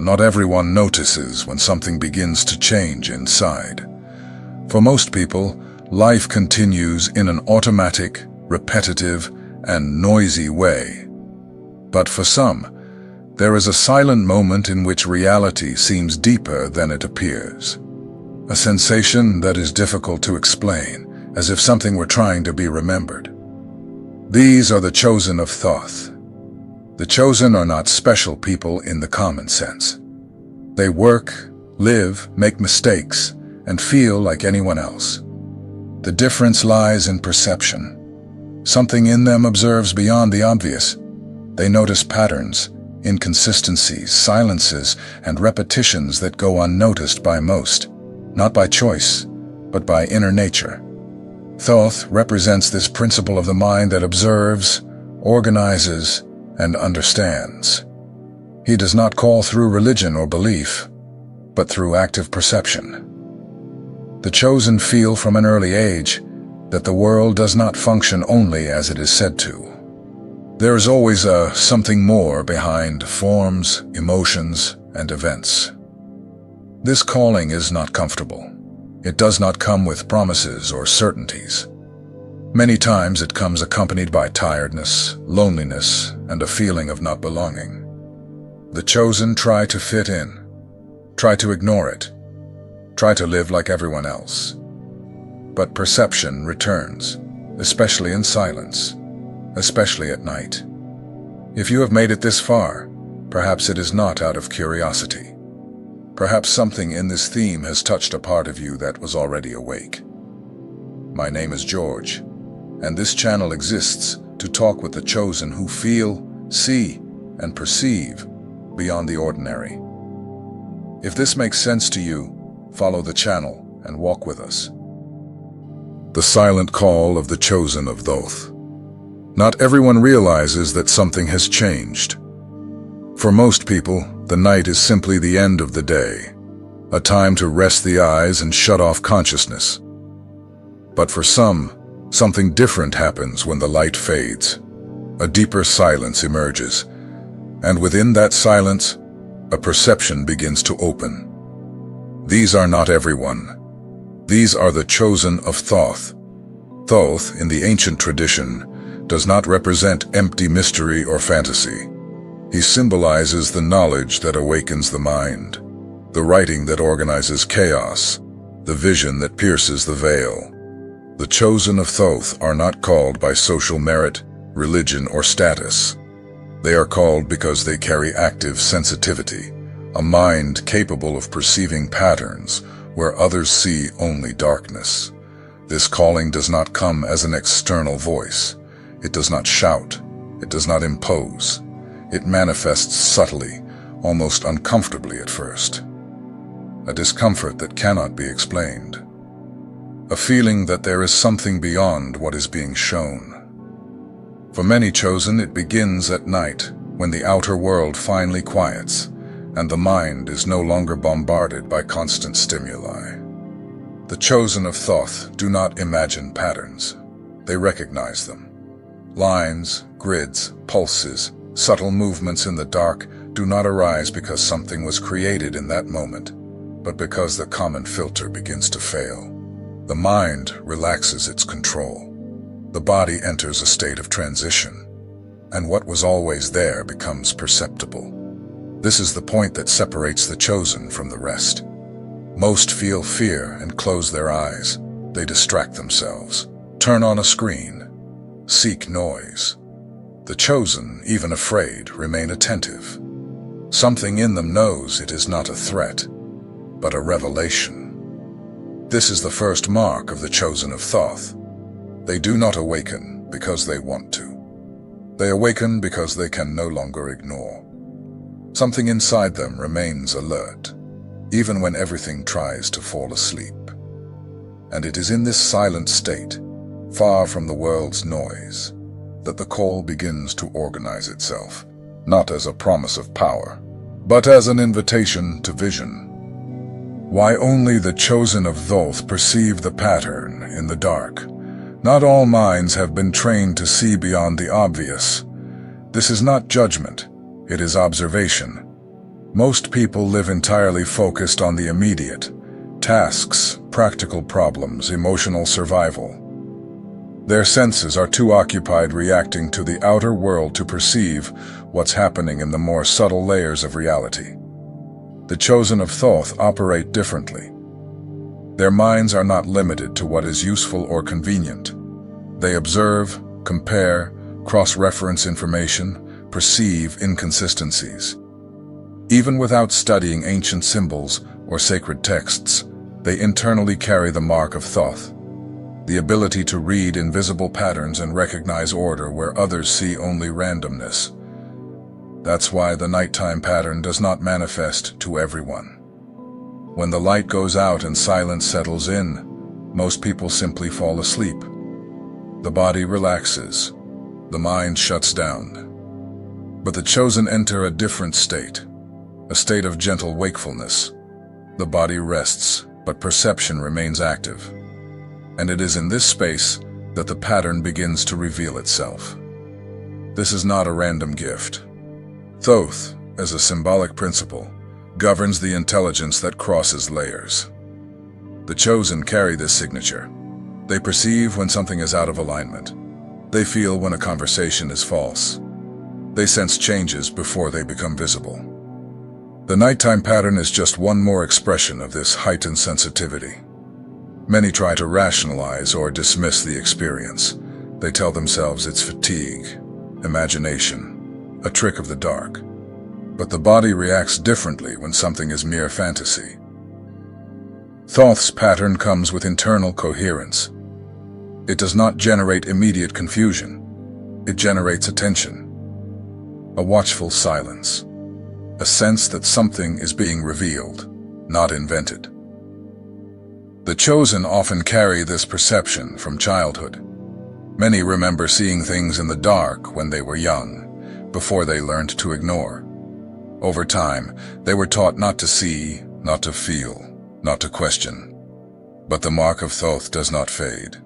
not everyone notices when something begins to change inside. For most people, life continues in an automatic, repetitive, and noisy way. But for some, there is a silent moment in which reality seems deeper than it appears. A sensation that is difficult to explain, as if something were trying to be remembered. These are the Chosen of Thoth. The Chosen are not special people in the common sense. They work, live, make mistakes, and feel like anyone else. The difference lies in perception. Something in them observes beyond the obvious. They notice patterns, inconsistencies, silences, and repetitions that go unnoticed by most, not by choice, but by inner nature. Thoth represents this principle of the mind that observes, organizes, and understands. He does not call through religion or belief, but through active perception. The Chosen feel from an early age that the world does not function only as it is said to. There is always something more behind forms, emotions, and events. This calling is not comfortable. It does not come with promises or certainties. Many times it comes accompanied by tiredness, loneliness, and a feeling of not belonging. The Chosen try to fit in, try to ignore it, try to live like everyone else. But perception returns, especially in silence, especially at night. If you have made it this far, perhaps it is not out of curiosity. Perhaps something in this theme has touched a part of you that was already awake. My name is George, and this channel exists to talk with the Chosen who feel, see, and perceive beyond the ordinary. If this makes sense to you, follow the channel and walk with us. The silent call of the Chosen of Thoth. Not everyone realizes that something has changed. For most people, the night is simply the end of the day, a time to rest the eyes and shut off consciousness. But for some, something different happens when the light fades. A deeper silence emerges, and within that silence, a perception begins to open. These are not everyone. These are the Chosen of Thoth. Thoth, in the ancient tradition, does not represent empty mystery or fantasy. He symbolizes the knowledge that awakens the mind, the writing that organizes chaos, the vision that pierces the veil. The Chosen of Thoth are not called by social merit, religion, or status. They are called because they carry active sensitivity, a mind capable of perceiving patterns where others see only darkness. This calling does not come as an external voice. It does not shout. It does not impose. It manifests subtly, almost uncomfortably at first. A discomfort that cannot be explained. A feeling that there is something beyond what is being shown. For many Chosen, it begins at night, when the outer world finally quiets, and the mind is no longer bombarded by constant stimuli. The Chosen of Thoth do not imagine patterns. They recognize them. Lines, grids, pulses, subtle movements in the dark do not arise because something was created in that moment, but because the common filter begins to fail. The mind relaxes its control. The body enters a state of transition, and what was always there becomes perceptible. This is the point that separates the Chosen from the rest. Most feel fear and close their eyes. They distract themselves, turn on a screen, seek noise. The Chosen, even afraid, remain attentive. Something in them knows it is not a threat, but a revelation. This is the first mark of the Chosen of Thoth. They do not awaken because they want to. They awaken because they can no longer ignore. Something inside them remains alert, even when everything tries to fall asleep. And it is in this silent state, far from the world's noise, that the call begins to organize itself, not as a promise of power, but as an invitation to vision. Why only the Chosen of Thoth perceive the pattern in the dark? Not all minds have been trained to see beyond the obvious. This is not judgment, it is observation. Most people live entirely focused on the immediate: tasks, practical problems, emotional survival. Their senses are too occupied reacting to the outer world to perceive what's happening in the more subtle layers of reality. The Chosen of Thoth operate differently. Their minds are not limited to what is useful or convenient. They observe, compare, cross-reference information, perceive inconsistencies. Even without studying ancient symbols or sacred texts, they internally carry the mark of Thoth, the ability to read invisible patterns and recognize order where others see only randomness. That's why the nighttime pattern does not manifest to everyone. When the light goes out and silence settles in, most people simply fall asleep. The body relaxes, the mind shuts down. But the chosen enter a different state, a state of gentle wakefulness. The body rests, but perception remains active. And it is in this space that the pattern begins to reveal itself. This is not a random gift. Thoth, as a symbolic principle, governs the intelligence that crosses layers. The chosen carry this signature. They perceive when something is out of alignment. They feel when a conversation is false. They sense changes before they become visible. The nighttime pattern is just one more expression of this heightened sensitivity. Many try to rationalize or dismiss the experience. They tell themselves it's fatigue, imagination, a trick of the dark. But the body reacts differently when something is mere fantasy. Thoth's pattern comes with internal coherence. It does not generate immediate confusion. It generates attention, a watchful silence, a sense that something is being revealed, not invented. The chosen often carry this perception from childhood. Many remember seeing things in the dark when they were young, before they learned to ignore. Over time, they were taught not to see, not to feel, not to question. But the mark of Thoth does not fade.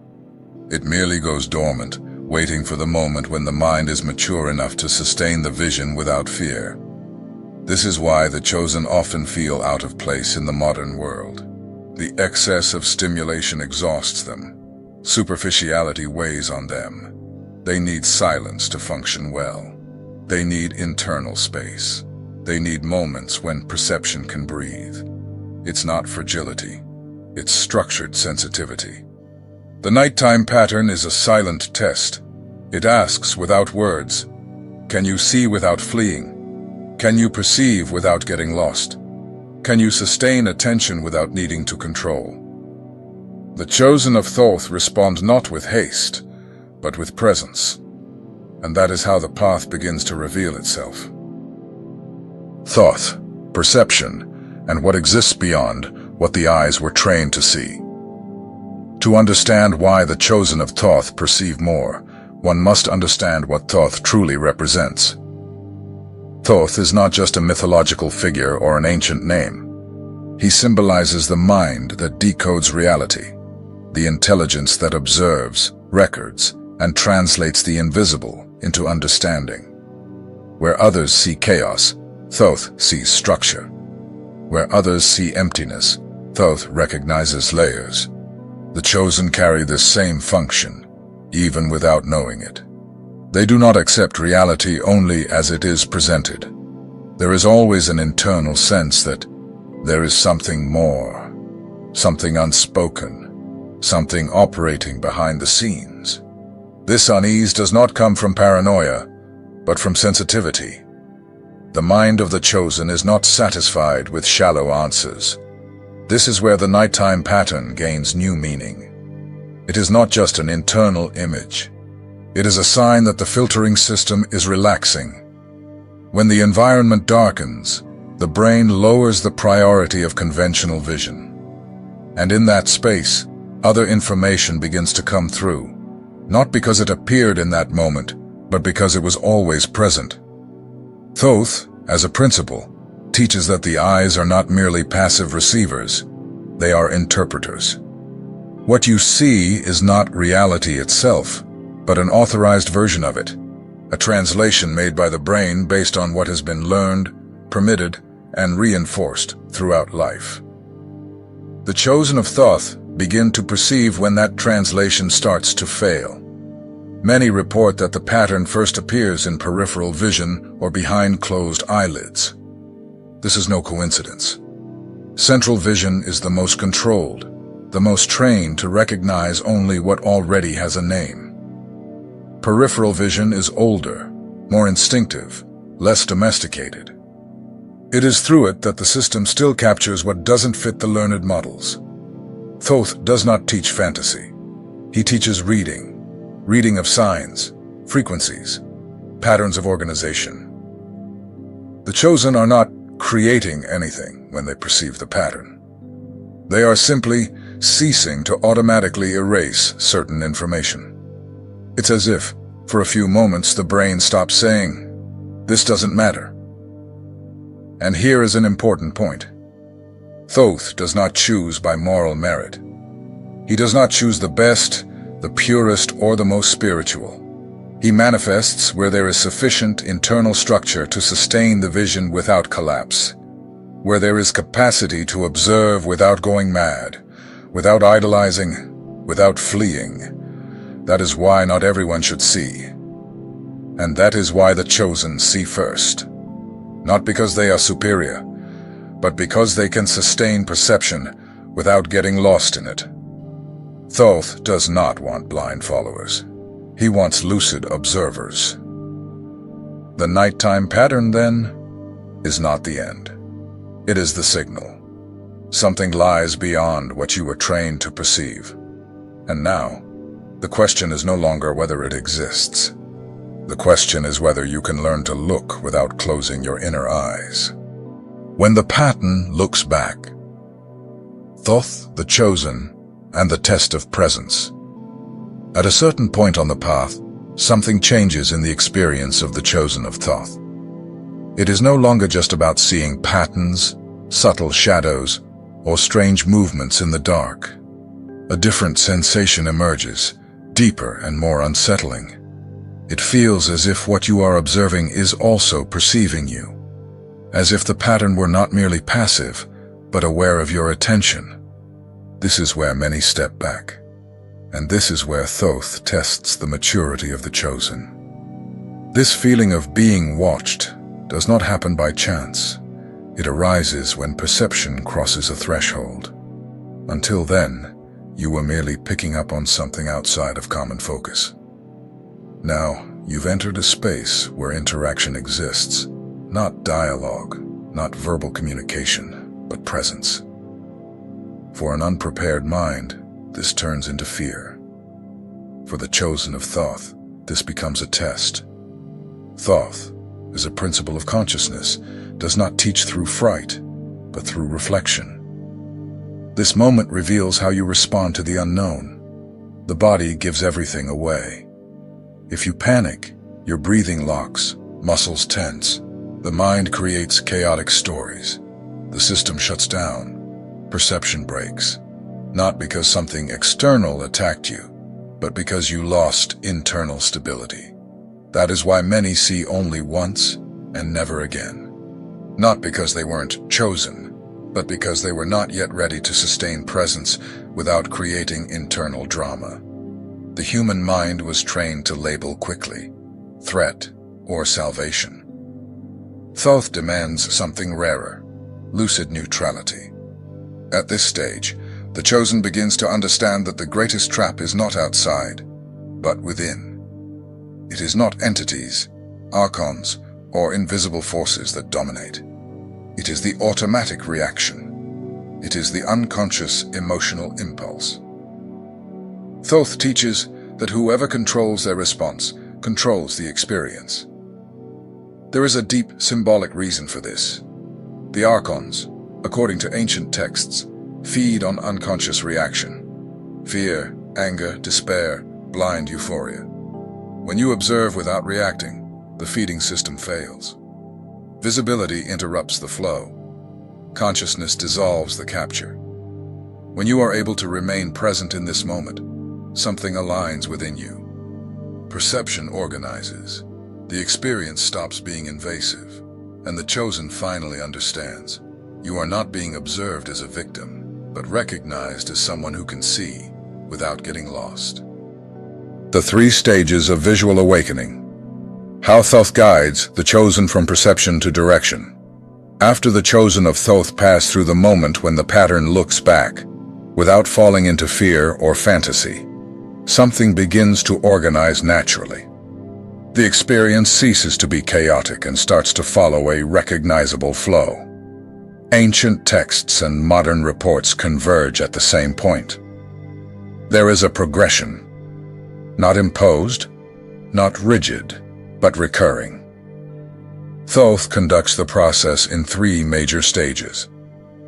It merely goes dormant, waiting for the moment when the mind is mature enough to sustain the vision without fear. This is why the chosen often feel out of place in the modern world. The excess of stimulation exhausts them. Superficiality weighs on them. They need silence to function well. They need internal space. They need moments when perception can breathe. It's not fragility. It's structured sensitivity. The nighttime pattern is a silent test. It asks without words. Can you see without fleeing? Can you perceive without getting lost? Can you sustain attention without needing to control? The Chosen of Thoth respond not with haste, but with presence. And that is how the path begins to reveal itself. Thoth, perception, and what exists beyond what the eyes were trained to see. To understand why the Chosen of Thoth perceive more, one must understand what Thoth truly represents. Thoth is not just a mythological figure or an ancient name. He symbolizes the mind that decodes reality, the intelligence that observes, records, and translates the invisible into understanding. Where others see chaos, Thoth sees structure. Where others see emptiness, Thoth recognizes layers. The chosen carry this same function, even without knowing it. They do not accept reality only as it is presented. There is always an internal sense that there is something more, something unspoken, something operating behind the scenes. This unease does not come from paranoia, but from sensitivity. The mind of the chosen is not satisfied with shallow answers. This is where the nighttime pattern gains new meaning. It is not just an internal image. It is a sign that the filtering system is relaxing. When the environment darkens, the brain lowers the priority of conventional vision. And in that space, other information begins to come through, not because it appeared in that moment, but because it was always present. Thoth, as a principle, teaches that the eyes are not merely passive receivers, they are interpreters. What you see is not reality itself, but an authorized version of it, a translation made by the brain based on what has been learned, permitted, and reinforced throughout life. The Chosen of Thoth begin to perceive when that translation starts to fail. Many report that the pattern first appears in peripheral vision or behind closed eyelids. This is no coincidence. Central vision is the most controlled, the most trained to recognize only what already has a name. Peripheral vision is older, more instinctive, less domesticated. It is through it that the system still captures what doesn't fit the learned models. Thoth does not teach fantasy. He teaches reading of signs, frequencies, patterns of organization. The Chosen are not creating anything when they perceive the pattern. They are simply ceasing to automatically erase certain information. It's as if, for a few moments, the brain stops saying, "This doesn't matter." And here is an important point. Thoth does not choose by moral merit. He does not choose the best, the purest, or the most spiritual. He manifests where there is sufficient internal structure to sustain the vision without collapse, where there is capacity to observe without going mad, without idolizing, without fleeing. That is why not everyone should see. And that is why the Chosen see first. Not because they are superior, but because they can sustain perception without getting lost in it. Thoth does not want blind followers. He wants lucid observers. The nighttime pattern, then, is not the end. It is the signal. Something lies beyond what you were trained to perceive. And now, the question is no longer whether it exists. The question is whether you can learn to look without closing your inner eyes. When the pattern looks back, Thoth, the Chosen, and the test of presence. At a certain point on the path, something changes in the experience of the Chosen of Thoth. It is no longer just about seeing patterns, subtle shadows, or strange movements in the dark. A different sensation emerges, deeper and more unsettling. It feels as if what you are observing is also perceiving you, as if the pattern were not merely passive, but aware of your attention. This is where many step back, and this is where Thoth tests the maturity of the Chosen. This feeling of being watched does not happen by chance. It arises when perception crosses a threshold. Until then, you were merely picking up on something outside of common focus. Now, you've entered a space where interaction exists, not dialogue, not verbal communication, but presence. For an unprepared mind, this turns into fear. For the Chosen of Thoth, this becomes a test. Thoth, as a principle of consciousness, does not teach through fright, but through reflection. This moment reveals how you respond to the unknown. The body gives everything away. If you panic, your breathing locks, muscles tense, the mind creates chaotic stories. The system shuts down. Perception breaks. Not because something external attacked you, but because you lost internal stability. That is why many see only once and never again. Not because they weren't chosen, but because they were not yet ready to sustain presence without creating internal drama. The human mind was trained to label quickly, threat or salvation. Thoth demands something rarer, lucid neutrality. At this stage, the Chosen begins to understand that the greatest trap is not outside, but within. It is not entities, Archons, or invisible forces that dominate. It is the automatic reaction. It is the unconscious emotional impulse. Thoth teaches that whoever controls their response controls the experience. There is a deep symbolic reason for this. The Archons, according to ancient texts, feed on unconscious reaction. Fear, anger, despair, blind euphoria. When you observe without reacting, the feeding system fails. Visibility interrupts the flow. Consciousness dissolves the capture. When you are able to remain present in this moment, something aligns within you. Perception organizes. The experience stops being invasive. And the Chosen finally understands. You are not being observed as a victim, but recognized as someone who can see without getting lost. The 3 stages of visual awakening. How Thoth guides the Chosen from perception to direction. After the Chosen of Thoth pass through the moment when the pattern looks back, without falling into fear or fantasy, something begins to organize naturally. The experience ceases to be chaotic and starts to follow a recognizable flow. Ancient texts and modern reports converge at the same point. There is a progression, not imposed, not rigid, but recurring. Thoth conducts the process in 3 major stages: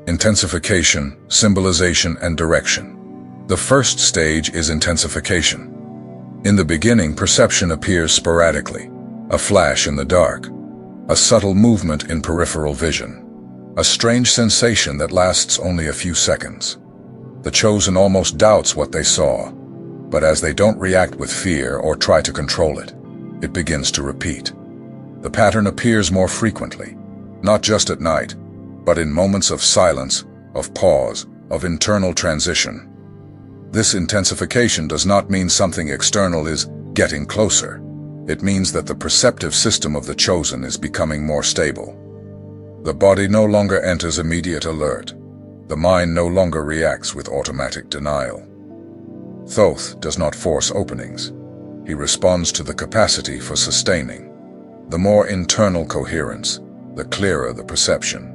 intensification, symbolization, and direction. The first stage is intensification. In the beginning, perception appears sporadically, a flash in the dark, a subtle movement in peripheral vision, a strange sensation that lasts only a few seconds. The Chosen almost doubts what they saw, but as they don't react with fear or try to control it, it begins to repeat. The pattern appears more frequently, not just at night, but in moments of silence, of pause, of internal transition. This intensification does not mean something external is getting closer. It means that the perceptive system of the Chosen is becoming more stable. The body no longer enters immediate alert. The mind no longer reacts with automatic denial. Thoth does not force openings. He responds to the capacity for sustaining. The more internal coherence, the clearer the perception.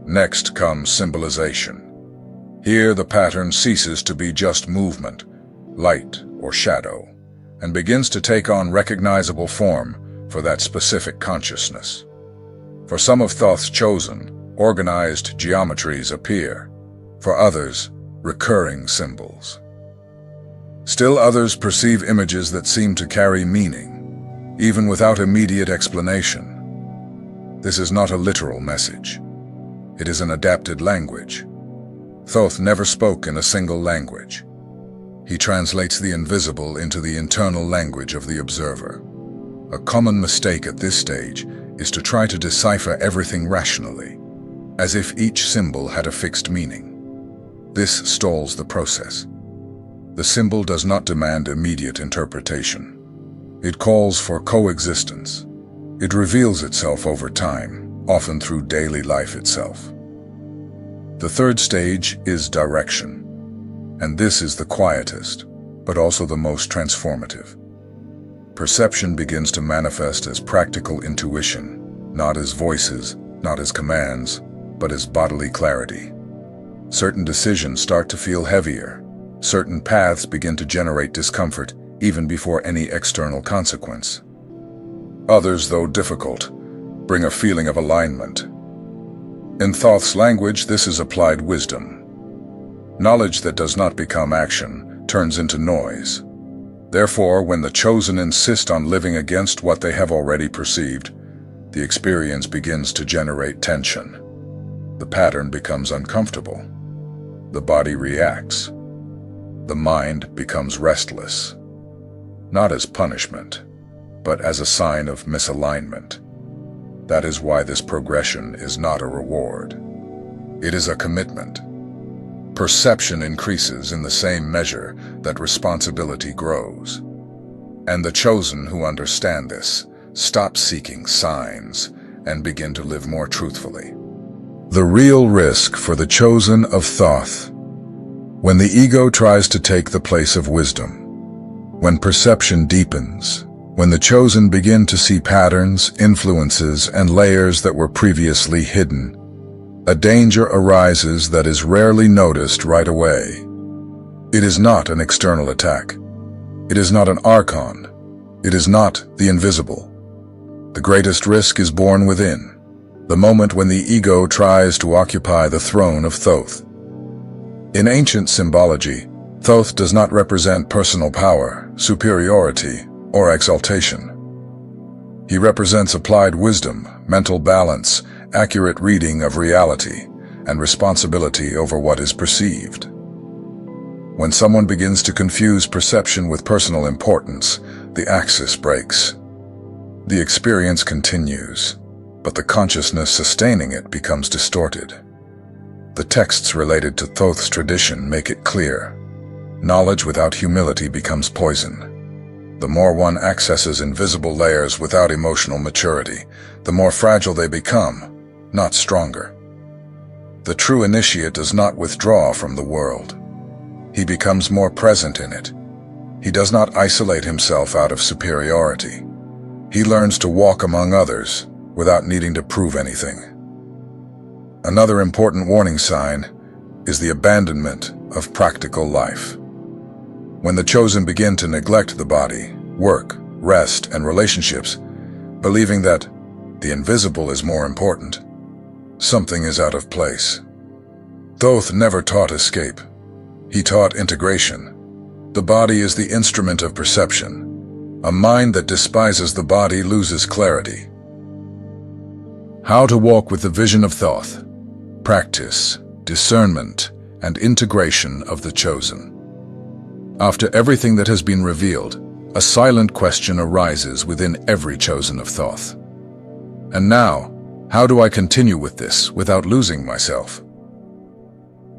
Next comes symbolization. Here the pattern ceases to be just movement, light or shadow, and begins to take on recognizable form for that specific consciousness. For some of Thoth's Chosen, organized geometries appear. For others, recurring symbols. Still others perceive images that seem to carry meaning, even without immediate explanation. This is not a literal message. It is an adapted language. Thoth never spoke in a single language. He translates the invisible into the internal language of the observer. A common mistake at this stage is to try to decipher everything rationally, as if each symbol had a fixed meaning. This stalls the process. The symbol does not demand immediate interpretation. It calls for coexistence. It reveals itself over time, often through daily life itself. The third stage is direction, and this is the quietest, but also the most transformative. Perception begins to manifest as practical intuition, not as voices, not as commands, but as bodily clarity. Certain decisions start to feel heavier. Certain paths begin to generate discomfort even before any external consequence. Others, though difficult, bring a feeling of alignment. In Thoth's language, this is applied wisdom. Knowledge that does not become action turns into noise. Therefore, when the Chosen insist on living against what they have already perceived, the experience begins to generate tension. The pattern becomes uncomfortable. The body reacts. The mind becomes restless, not as punishment, but as a sign of misalignment. That is why this progression is not a reward. It is a commitment. Perception increases in the same measure that responsibility grows. And the Chosen who understand this stop seeking signs and begin to live more truthfully. The real risk for the Chosen of Thoth. When the ego tries to take the place of wisdom, when perception deepens, when the Chosen begin to see patterns, influences, and layers that were previously hidden, a danger arises that is rarely noticed right away. It is not an external attack. It is not an Archon. It is not the invisible. The greatest risk is born within, the moment when the ego tries to occupy the throne of Thoth. In ancient symbology, Thoth does not represent personal power, superiority, or exaltation. He represents applied wisdom, mental balance, accurate reading of reality, and responsibility over what is perceived. When someone begins to confuse perception with personal importance, the axis breaks. The experience continues, but the consciousness sustaining it becomes distorted. The texts related to Thoth's tradition make it clear. Knowledge without humility becomes poison. The more one accesses invisible layers without emotional maturity, the more fragile they become, not stronger. The true initiate does not withdraw from the world. He becomes more present in it. He does not isolate himself out of superiority. He learns to walk among others without needing to prove anything. Another important warning sign is the abandonment of practical life. When the chosen begin to neglect the body, work, rest, and relationships, believing that the invisible is more important, something is out of place. Thoth never taught escape. He taught integration. The body is the instrument of perception. A mind that despises the body loses clarity. How to walk with the vision of Thoth. Practice, discernment, and integration of the chosen. After everything that has been revealed, a silent question arises within every chosen of Thoth. And now, how do I continue with this without losing myself?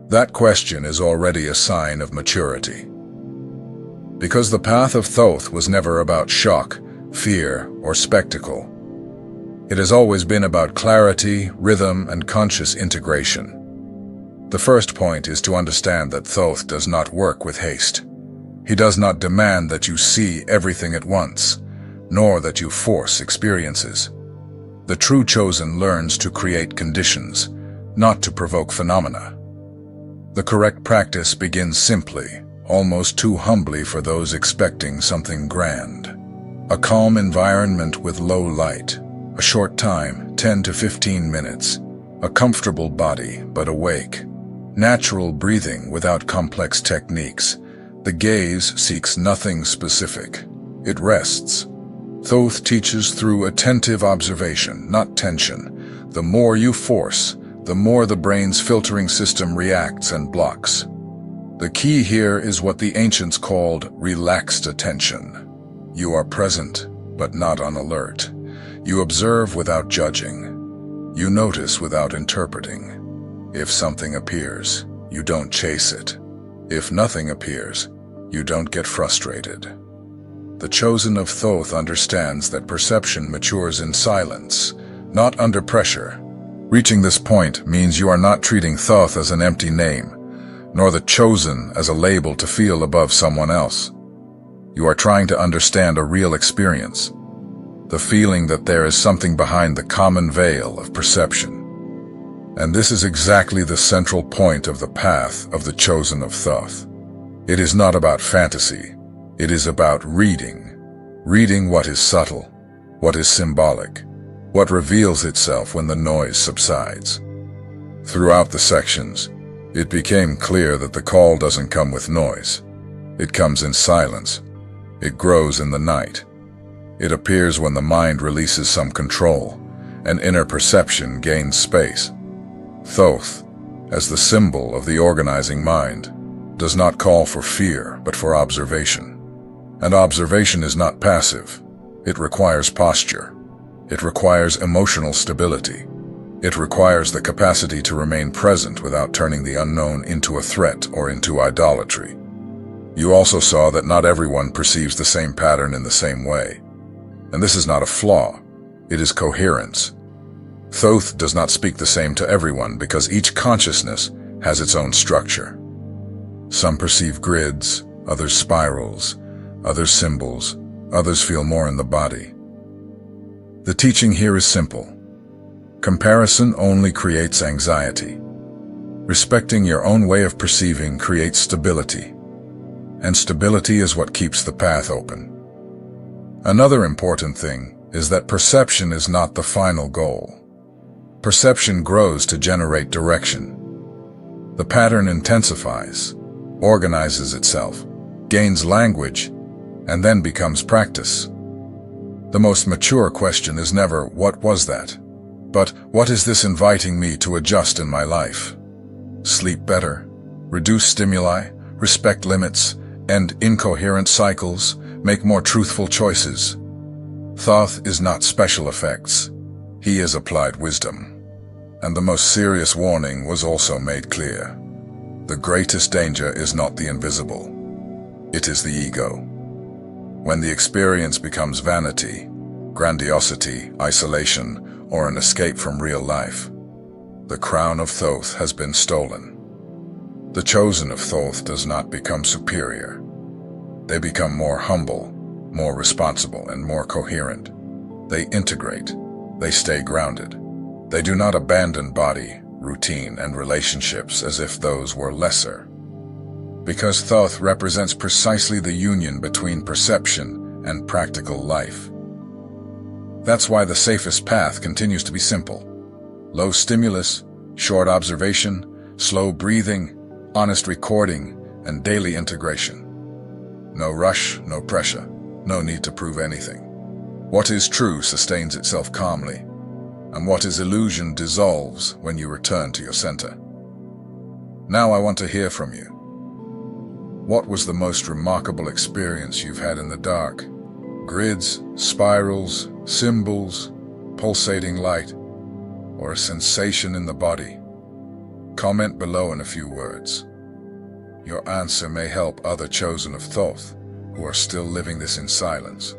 That question is already a sign of maturity. Because the path of Thoth was never about shock, fear, or spectacle. It has always been about clarity, rhythm, and conscious integration. The first point is to understand that Thoth does not work with haste. He does not demand that you see everything at once, nor that you force experiences. The true chosen learns to create conditions, not to provoke phenomena. The correct practice begins simply, almost too humbly for those expecting something grand. A calm environment with low light, a short time, 10 to 15 minutes, a comfortable body but awake, natural breathing without complex techniques. The gaze seeks nothing specific. It rests. Thoth teaches through attentive observation, not tension. The more you force, the more the brain's filtering system reacts and blocks. The key here is what the ancients called relaxed attention. You are present, but not on alert. You observe without judging. You notice without interpreting. If something appears, you don't chase it. If nothing appears, you don't get frustrated. The chosen of Thoth understands that perception matures in silence, not under pressure. Reaching this point means you are not treating Thoth as an empty name, nor the chosen as a label to feel above someone else. You are trying to understand a real experience, the feeling that there is something behind the common veil of perception. And this is exactly the central point of the path of the chosen of Thoth. It is not about fantasy. It is about reading what is subtle, what is symbolic, what reveals itself when the noise subsides. Throughout the sections, it became clear that the call doesn't come with noise. It comes in silence. It grows in the night. It appears when the mind releases some control, and inner perception gains space. Thoth, as the symbol of the organizing mind, does not call for fear, but for observation. And observation is not passive. It requires posture. It requires emotional stability. It requires the capacity to remain present without turning the unknown into a threat or into idolatry. You also saw that not everyone perceives the same pattern in the same way. And this is not a flaw. It is coherence. Thoth does not speak the same to everyone because each consciousness has its own structure. Some perceive grids, others spirals, others symbols, others feel more in the body. The teaching here is simple. Comparison only creates anxiety. Respecting your own way of perceiving creates stability. And stability is what keeps the path open. Another important thing is that perception is not the final goal. Perception grows to generate direction. The pattern intensifies, organizes itself, gains language, and then becomes practice. The most mature question is never, what was that? But, what is this inviting me to adjust in my life? Sleep better, reduce stimuli, respect limits, end incoherent cycles, make more truthful choices. Thoth is not special effects. He has applied wisdom. And the most serious warning was also made clear. The greatest danger is not the invisible. It is the ego. When the experience becomes vanity, grandiosity, isolation, or an escape from real life, the crown of Thoth has been stolen. The Chosen of Thoth does not become superior. They become more humble, more responsible, and more coherent. They integrate. They stay grounded. They do not abandon body, routine, and relationships as if those were lesser. Because Thoth represents precisely the union between perception and practical life. That's why the safest path continues to be simple. Low stimulus, short observation, slow breathing, honest recording, and daily integration. No rush, no pressure, no need to prove anything. What is true sustains itself calmly, and what is illusion dissolves when you return to your center. Now I want to hear from you. What was the most remarkable experience you've had in the dark? Grids, spirals, symbols, pulsating light, or a sensation in the body? Comment below in a few words. Your answer may help other Chosen of Thoth who are still living this in silence.